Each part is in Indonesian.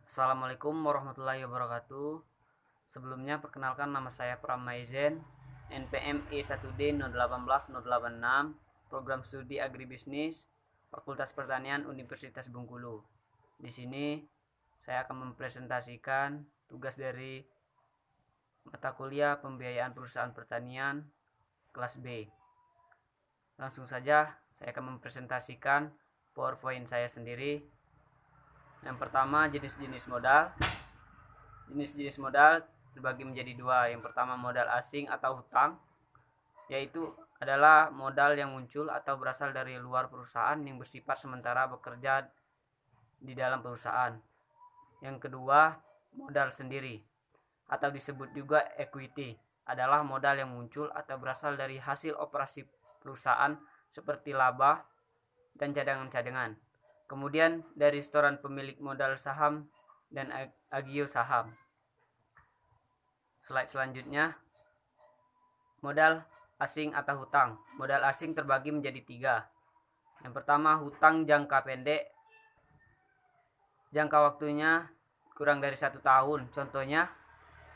Assalamualaikum warahmatullahi wabarakatuh. Sebelumnya perkenalkan, nama saya Pramaizen, NPM E1D 018-086, Program Studi Agribisnis, Fakultas Pertanian Universitas Bengkulu. Di sini saya akan mempresentasikan tugas dari mata kuliah Pembiayaan Perusahaan Pertanian kelas B. Langsung saja saya akan mempresentasikan PowerPoint saya sendiri. Yang pertama, jenis-jenis modal. Jenis-jenis modal terbagi menjadi dua. Yang pertama, modal asing atau hutang, yaitu adalah modal yang muncul atau berasal dari luar perusahaan yang bersifat sementara bekerja di dalam perusahaan. Yang kedua, modal sendiri atau disebut juga equity, adalah modal yang muncul atau berasal dari hasil operasi perusahaan seperti laba dan cadangan-cadangan. Kemudian dari setoran pemilik modal saham dan agio saham. Slide selanjutnya, modal asing atau hutang. Modal asing terbagi menjadi tiga. Yang pertama, hutang jangka pendek. Jangka waktunya kurang dari 1 tahun. Contohnya,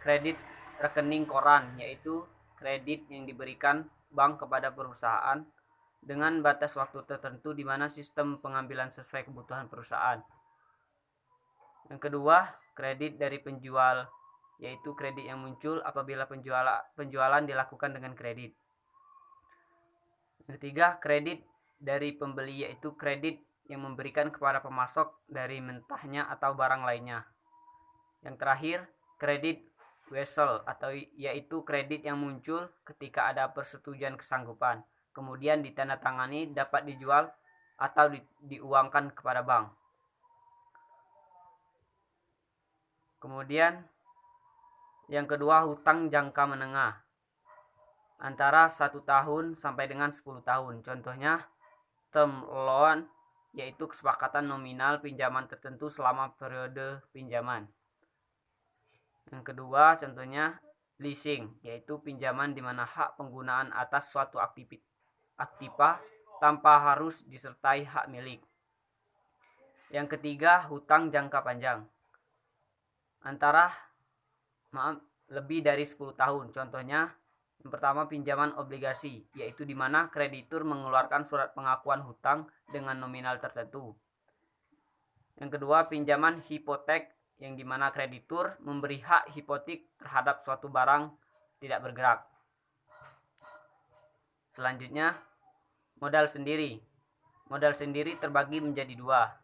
kredit rekening koran, yaitu kredit yang diberikan bank kepada perusahaan dengan batas waktu tertentu di mana sistem pengambilan sesuai kebutuhan perusahaan. Yang kedua, kredit dari penjual, yaitu kredit yang muncul apabila penjualan dilakukan dengan kredit. Yang ketiga, kredit dari pembeli, yaitu kredit yang memberikan kepada pemasok dari mentahnya atau barang lainnya. Yang terakhir, kredit wesel, atau yaitu kredit yang muncul ketika ada persetujuan kesanggupan, kemudian ditandatangani, dapat dijual atau diuangkan kepada bank. Kemudian yang kedua, hutang jangka menengah, antara 1 tahun sampai dengan 10 tahun. Contohnya, term loan, yaitu kesepakatan nominal pinjaman tertentu selama periode pinjaman. Yang kedua, contohnya leasing, yaitu pinjaman di mana hak penggunaan atas suatu aktiva tanpa harus disertai hak milik. Yang ketiga, hutang jangka panjang, antara lebih dari 10 tahun. Contohnya, yang pertama, pinjaman obligasi, yaitu di mana kreditur mengeluarkan surat pengakuan hutang dengan nominal tertentu. Yang kedua, pinjaman hipotek, yang di mana kreditur memberi hak hipotek terhadap suatu barang tidak bergerak. Selanjutnya, modal sendiri. Modal sendiri terbagi menjadi dua.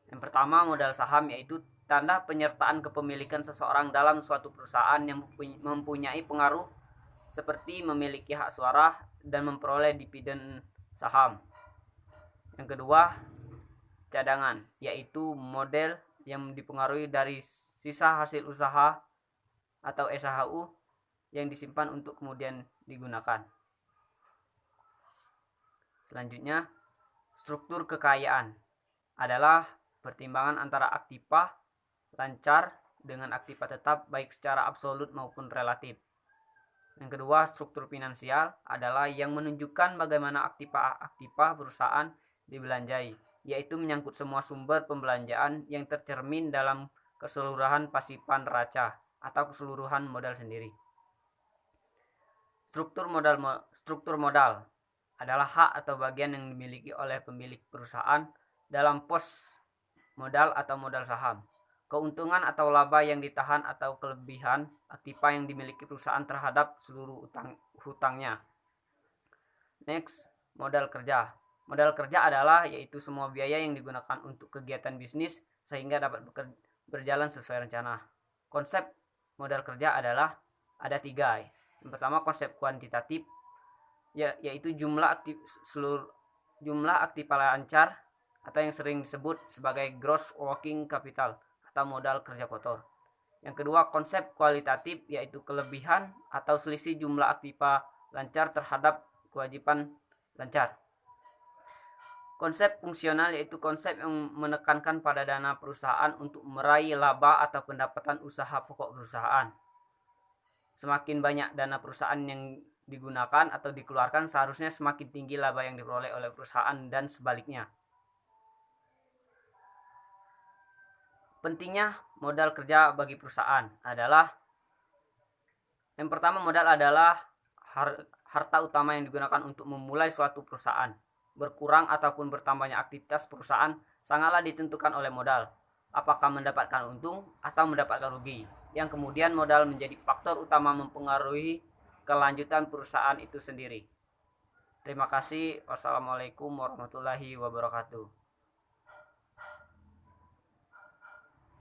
Yang pertama, modal saham, yaitu tanda penyertaan kepemilikan seseorang dalam suatu perusahaan yang mempunyai pengaruh seperti memiliki hak suara dan memperoleh dividen saham. Yang kedua, cadangan, yaitu model yang dipengaruhi dari sisa hasil usaha atau SHU yang disimpan untuk kemudian digunakan. Selanjutnya, struktur kekayaan adalah pertimbangan antara aktiva lancar dengan aktiva tetap, baik secara absolut maupun relatif. Yang kedua, struktur finansial adalah yang menunjukkan bagaimana aktiva perusahaan dibelanjai, yaitu menyangkut semua sumber pembelanjaan yang tercermin dalam keseluruhan pasipan neraca atau keseluruhan modal sendiri. Struktur modal adalah hak atau bagian yang dimiliki oleh pemilik perusahaan dalam pos modal atau modal saham. Keuntungan atau laba yang ditahan atau kelebihan aktiva yang dimiliki perusahaan terhadap seluruh hutangnya. Next, modal kerja. Modal kerja adalah yaitu semua biaya yang digunakan untuk kegiatan bisnis sehingga dapat berjalan sesuai rencana. Konsep modal kerja adalah ada 3. Yang pertama, konsep kuantitatif, yaitu jumlah aktiva lancar atau yang sering disebut sebagai gross working capital atau modal kerja kotor. Yang kedua, konsep kualitatif, yaitu kelebihan atau selisih jumlah aktiva lancar terhadap kewajiban lancar. Konsep fungsional, yaitu konsep yang menekankan pada dana perusahaan untuk meraih laba atau pendapatan usaha pokok perusahaan. Semakin banyak dana perusahaan yang digunakan atau dikeluarkan, seharusnya semakin tinggi laba yang diperoleh oleh perusahaan dan sebaliknya. Pentingnya modal kerja bagi perusahaan adalah, yang pertama, modal adalah harta utama yang digunakan untuk memulai suatu perusahaan. Berkurang ataupun bertambahnya aktivitas perusahaan sangatlah ditentukan oleh modal. Apakah mendapatkan untung atau mendapatkan rugi. Yang kemudian modal menjadi faktor utama mempengaruhi kelanjutan perusahaan itu sendiri. Terima kasih. Wassalamualaikum warahmatullahi wabarakatuh.